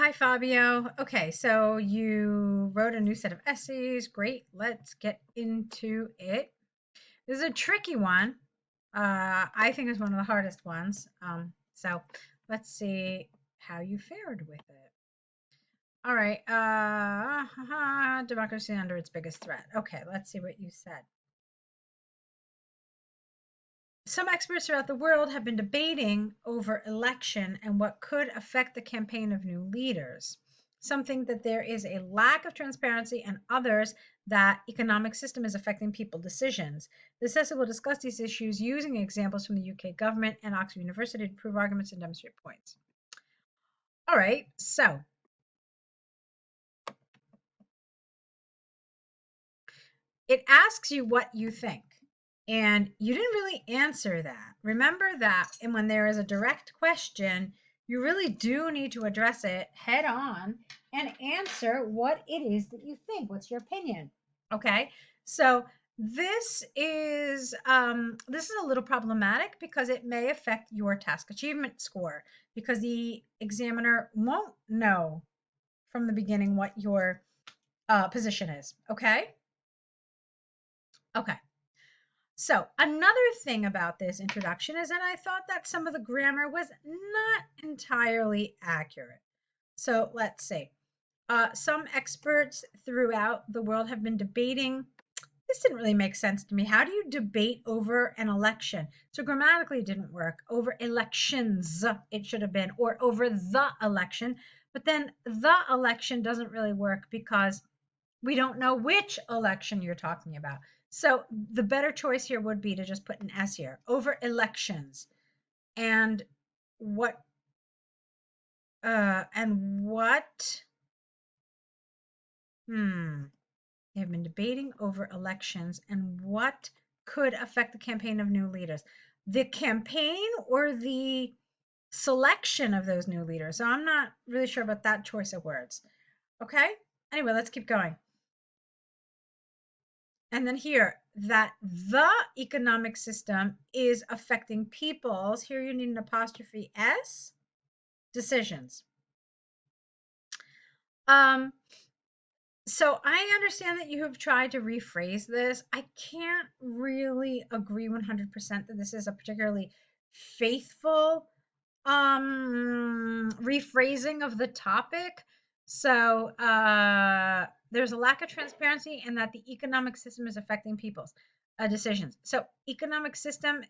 Hi, Fabio. Okay, so you wrote a new set of essays. Great. Let's get into it. This is a tricky one. I think it's one of the hardest ones. So let's see how you fared with it. All right. Democracy under its biggest threat. Okay, let's see what you said. Some experts throughout the world have been debating over election and what could affect the campaign of new leaders. Some think that there is a lack of transparency, and others that economic system is affecting people decisions. This essay will discuss these issues using examples from the UK government and Oxford University to prove arguments and demonstrate points. All right, so it asks you what you think. And you didn't really answer that. Remember that, and when there is a direct question, you really do need to address it head on and answer what it is that you think. What's your opinion? Okay, so this is a little problematic because it may affect your task achievement score because the examiner won't know from the beginning what your position is. Okay. Okay. So, another thing about this introduction is that I thought that some of the grammar was not entirely accurate. So, let's see. Some experts throughout the world have been debating. This didn't really make sense to me. How do you debate over an election? So, grammatically, it didn't work. Over elections, it should have been, or over the election. But then the election doesn't really work because we don't know which election you're talking about. So the better choice here would be to just put an S here over elections. And what what they have been debating over elections and what could affect the campaign of new leaders. The campaign or the selection of those new leaders. So I'm not really sure about that choice of words. Okay? Anyway, let's keep going. And then here, that the economic system is affecting people's, here you need an apostrophe S, decisions. So I understand that you have tried to rephrase this. I can't really agree 100% that this is a particularly faithful rephrasing of the topic. So there's a lack of transparency and that the economic system is affecting people's decisions. So economic system,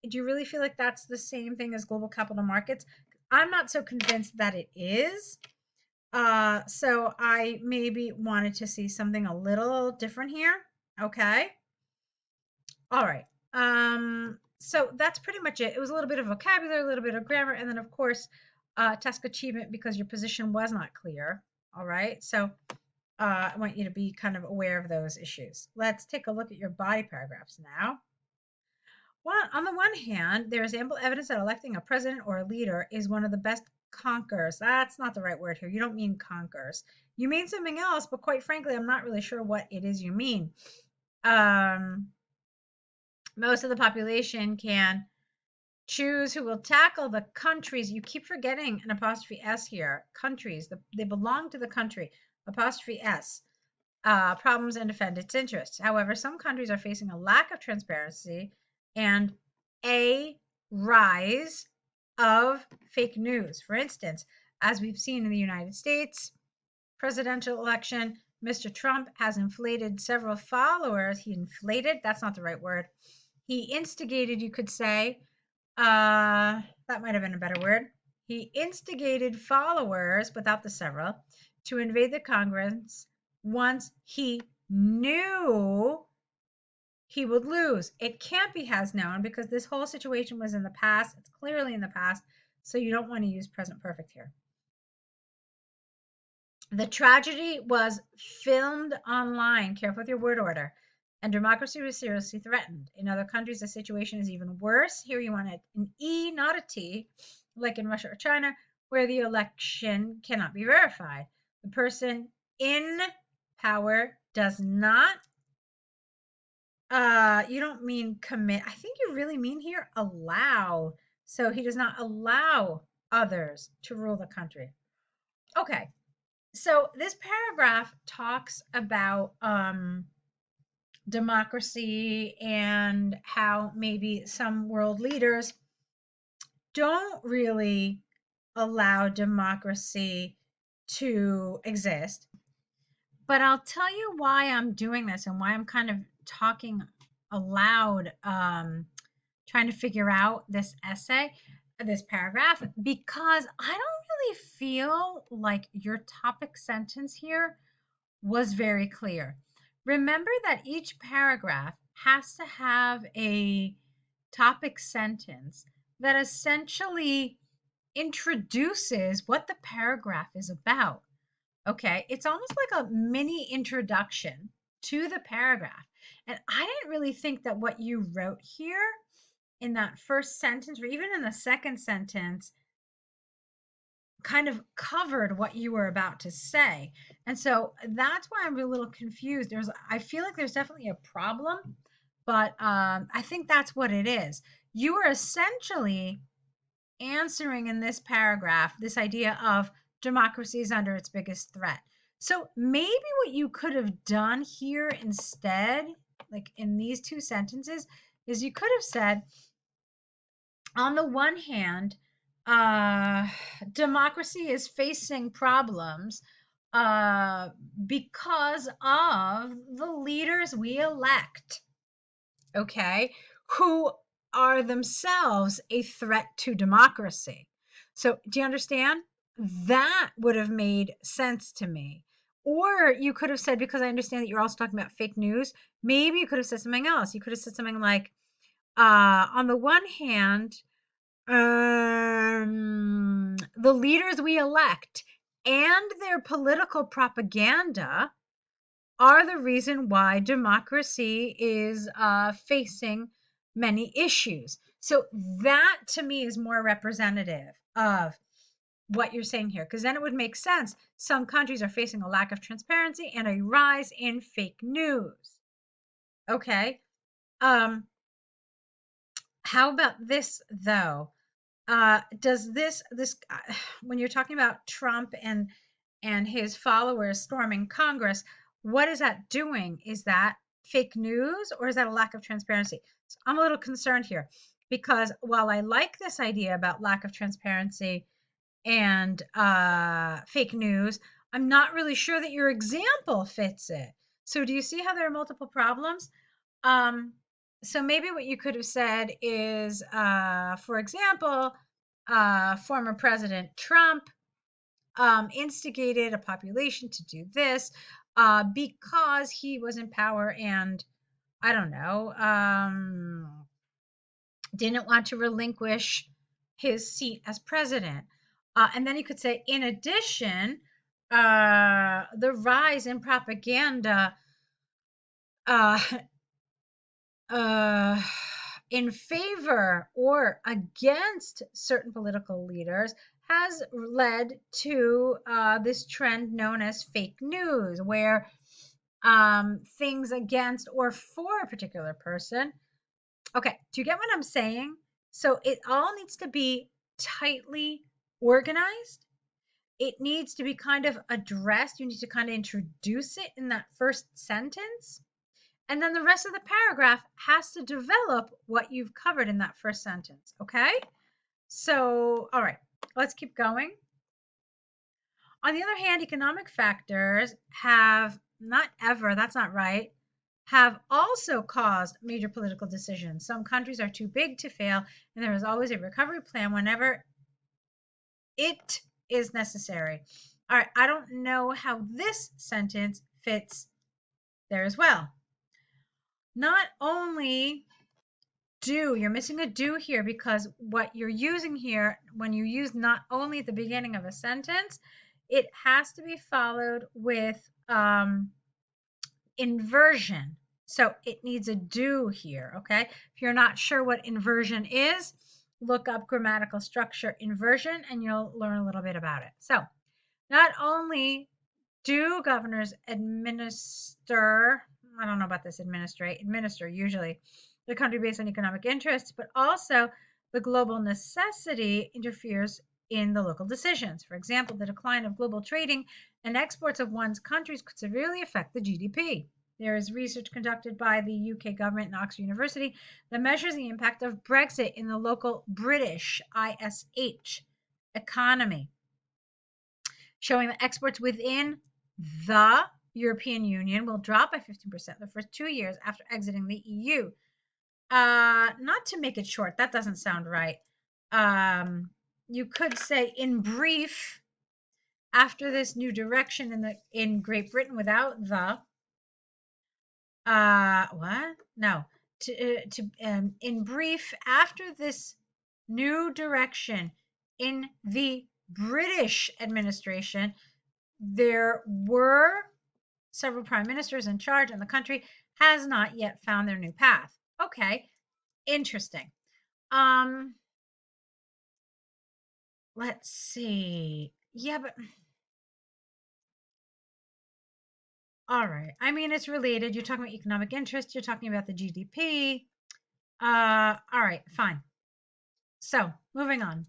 do you really feel like that's the same thing as global capital markets? I'm not so convinced that it is. So I maybe wanted to see something a little different here. Okay. All right. So that's pretty much it. It was a little bit of vocabulary, a little bit of grammar, and then of course, task achievement because your position was not clear. All right. So I want you to be kind of aware of those issues. Let's take a look at your body paragraphs now. Well, on the one hand, there is ample evidence that electing a president or a leader is one of the best conquers. That's not the right word here. You don't mean conquers. You mean something else, but quite frankly, I'm not really sure what it is you mean. Most of the population can choose who will tackle the countries. You keep forgetting an apostrophe S here. Countries, they belong to the country. Apostrophe S. Problems and defend its interests. However, some countries are facing a lack of transparency and a rise of fake news. For instance, as we've seen in the United States presidential election, Mr. Trump has inflated several followers. He inflated, that's not the right word. He instigated, you could say, that might have been a better word. He instigated followers, without the several, to invade the Congress once he knew he would lose. It can't be has known because this whole situation was in the past. It's clearly in the past. So you don't want to use present perfect here. The tragedy was filmed online. Careful with your word order. And democracy was seriously threatened. In other countries, the situation is even worse. Here you want an E, not a T, like in Russia or China, where the election cannot be verified. The person in power does not, you don't mean commit. I think you really mean here allow. So he does not allow others to rule the country. Okay. So this paragraph talks about democracy and how maybe some world leaders don't really allow democracy to exist. But I'll tell you why I'm doing this and why I'm kind of talking aloud, trying to figure out this essay, this paragraph, because I don't really feel like your topic sentence here was very clear. Remember that each paragraph has to have a topic sentence that essentially introduces what the paragraph is about. Okay, it's almost like a mini introduction to the paragraph. And I didn't really think that what you wrote here in that first sentence, or even in the second sentence, kind of covered what you were about to say. And so that's why I'm a little confused. I feel like there's definitely a problem, but I think that's what it is. You are essentially answering in this paragraph this idea of democracy is under its biggest threat. So maybe what you could have done here instead, like in these two sentences, is you could have said, on the one hand, uh, democracy is facing problems uh, because of the leaders we elect, okay, who are themselves a threat to democracy. So, do you understand? That would have made sense to me. Or you could have said, because I understand that you're also talking about fake news, maybe you could have said something else. You could have said something like, on the one hand, the leaders we elect and their political propaganda are the reason why democracy is facing many issues. So that to me is more representative of what you're saying here, because then it would make sense. Some countries are facing a lack of transparency and a rise in fake news. Okay. Um, how about this though? Does this when you're talking about Trump and his followers storming Congress, what is that doing? Is that fake news or is that a lack of transparency? So I'm a little concerned here because while I like this idea about lack of transparency and fake news, I'm not really sure that your example fits it. So do you see how there are multiple problems? Um, so maybe what you could have said is, for example, former President Trump instigated a population to do this because he was in power and I don't know, didn't want to relinquish his seat as president. And then you could say, in addition, the rise in propaganda uh, uh, in favor or against certain political leaders has led to this trend known as fake news, where things against or for a particular person. Okay, do you get what I'm saying? So it all needs to be tightly organized. It needs to be kind of addressed. You need to kind of introduce it in that first sentence. And then the rest of the paragraph has to develop what you've covered in that first sentence. Okay? So, all right, let's keep going. On the other hand, economic factors have not ever, that's not right, have also caused major political decisions. Some countries are too big to fail, and there is always a recovery plan whenever it is necessary. All right, I don't know how this sentence fits there as well. Not only you're missing a do here because what you're using here, when you use not only at the beginning of a sentence, it has to be followed with inversion. So it needs a do here, okay? If you're not sure what inversion is, look up grammatical structure inversion and you'll learn a little bit about it. So not only do governors administer, I don't know about this, administer usually the country based on economic interests, but also the global necessity interferes in the local decisions. For example, the decline of global trading and exports of one's countries could severely affect the GDP. There is research conducted by the UK government and Oxford University that measures the impact of Brexit in the local British ISH economy, showing that exports within the European Union will drop by 15% the first 2 years after exiting the EU. Not to make it short, that doesn't sound right. You could say, in brief, after this new direction in Great Britain without the what? No. In brief, after this new direction in the British administration, there were several prime ministers in charge, and the country has not yet found their new path. Okay, interesting. Let's see. Yeah, but all right. I mean, it's related. You're talking about economic interest. You're talking about the GDP. All right, fine. So, moving on.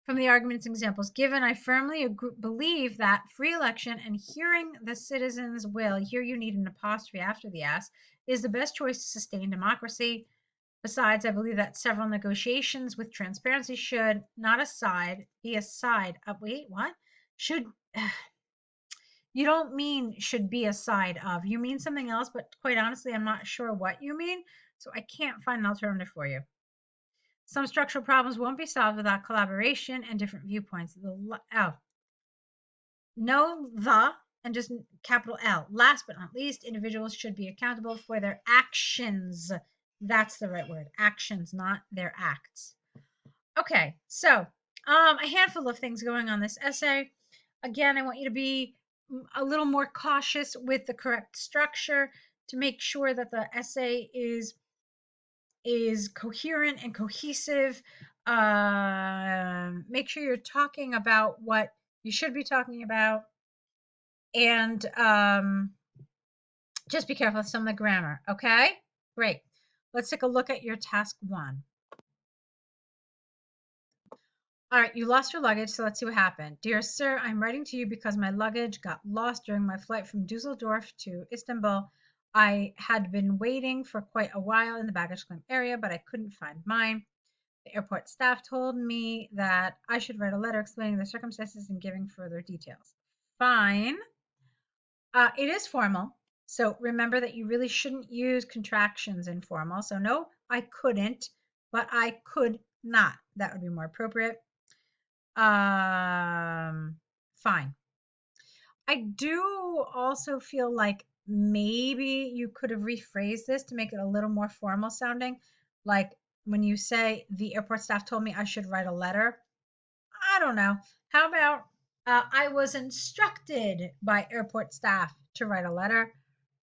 From the arguments and examples given, I firmly believe that free election and hearing the citizens' will, here you need an apostrophe after the S, is the best choice to sustain democracy. Besides, I believe that several negotiations with transparency should not be a side of, wait, what? Should, you don't mean should be a side of, you mean something else, but quite honestly, I'm not sure what you mean, so I can't find an alternative for you. Some structural problems won't be solved without collaboration and different viewpoints. No, and just capital L. Last but not least, individuals should be accountable for their actions. That's the right word. Actions, not their acts. Okay, so a handful of things going on this essay. Again, I want you to be a little more cautious with the correct structure to make sure that the essay is coherent and cohesive. Make sure you're talking about what you should be talking about, and just be careful with some of the grammar. Okay, great. Let's take a look at your task 1. All right, you lost your luggage, so let's see what happened. Dear sir, I'm writing to you because my luggage got lost during my flight from Dusseldorf to Istanbul. I had been waiting for quite a while in the baggage claim area, but I couldn't find mine. The airport staff told me that I should write a letter explaining the circumstances and giving further details. Fine. It is formal, so remember that you really shouldn't use contractions in formal. So no, I couldn't, but I could not. That would be more appropriate. Fine. I do also feel like maybe you could have rephrased this to make it a little more formal sounding. Like when you say the airport staff told me I should write a letter. I don't know. How about I was instructed by airport staff to write a letter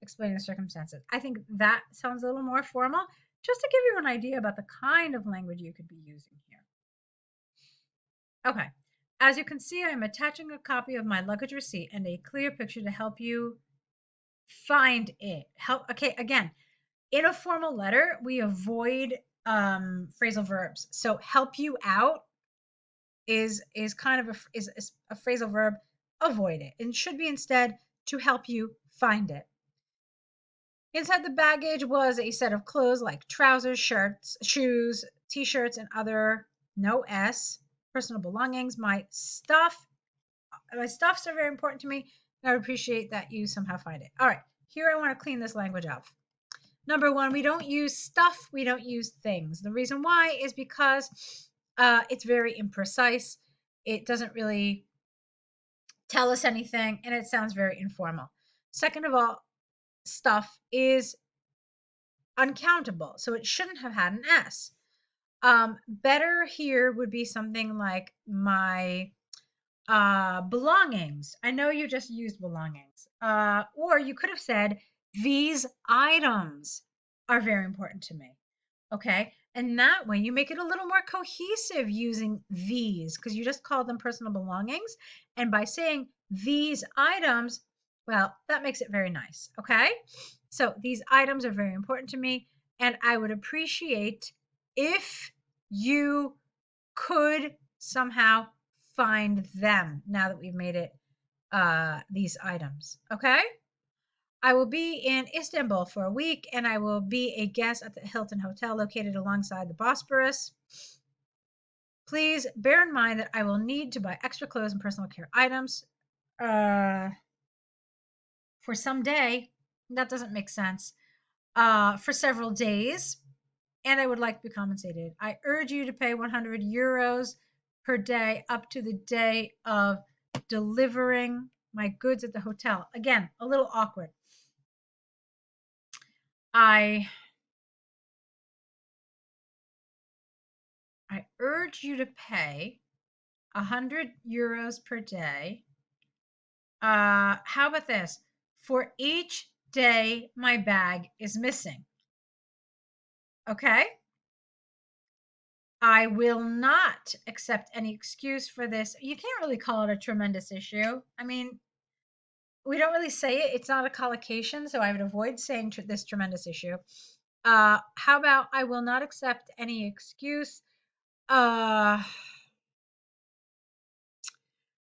explaining the circumstances. I think that sounds a little more formal, just to give you an idea about the kind of language you could be using here. Okay. As you can see, I'm attaching a copy of my luggage receipt and a clear picture to help you find it. Okay, again, in a formal letter, we avoid phrasal verbs. So help you out is kind of is a phrasal verb. Avoid it. It should be instead to help you find it. Inside the baggage was a set of clothes like trousers, shirts, shoes, t-shirts, and other no S personal belongings. My stuffs are very important to me. I would appreciate that you somehow find it. All right, here I want to clean this language up. Number 1, we don't use stuff, we don't use things. The reason why is because it's very imprecise. It doesn't really tell us anything, and it sounds very informal. Second of all, stuff is uncountable, so it shouldn't have had an S. Better here would be something like my belongings. I know you just used belongings. Or you could have said, these items are very important to me. Okay. And that way you make it a little more cohesive using these, because you just called them personal belongings. And by saying these items, well, that makes it very nice. Okay. So these items are very important to me. And I would appreciate if you could somehow find them now that we've made it these items. Okay? I will be in Istanbul for a week and I will be a guest at the Hilton Hotel located alongside the Bosporus. Please bear in mind that I will need to buy extra clothes and personal care items uh, for some day. That doesn't make sense. For several days, and I would like to be compensated. I urge you to pay 100 euros per day up to the day of delivering my goods at the hotel. Again, a little awkward. I urge you to pay 100 euros per day. How about this? For each day my bag is missing. Okay? I will not accept any excuse for this. You can't really call it a tremendous issue. I mean, we don't really say it. It's not a collocation, so I would avoid saying this tremendous issue. How about I will not accept any excuse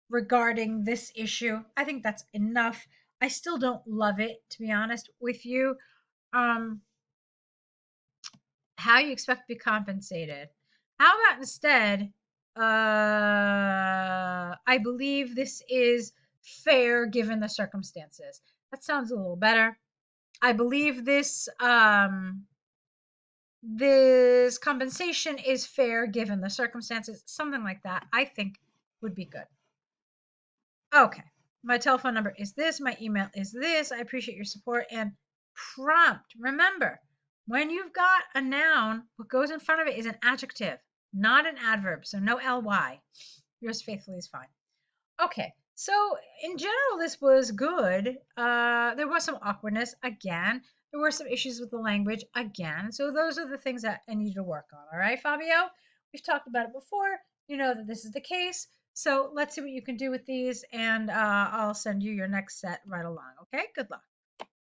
regarding this issue. I think that's enough. I still don't love it, to be honest with you. Um, how you expect to be compensated? How about instead? I believe this is fair given the circumstances. That sounds a little better. I believe this compensation is fair given the circumstances. Something like that, I think, would be good. Okay. My telephone number is this. My email is this. I appreciate your support and prompt. Remember, when you've got a noun, what goes in front of it is an adjective, not an adverb. So no ly. Yours faithfully is fine. Okay. So in general, this was good. There was some awkwardness again. There were some issues with the language again. So those are the things that I need to work on. All right, Fabio? We've talked about it before. You know that this is the case. So let's see what you can do with these, and I'll send you your next set right along. Okay? Good luck.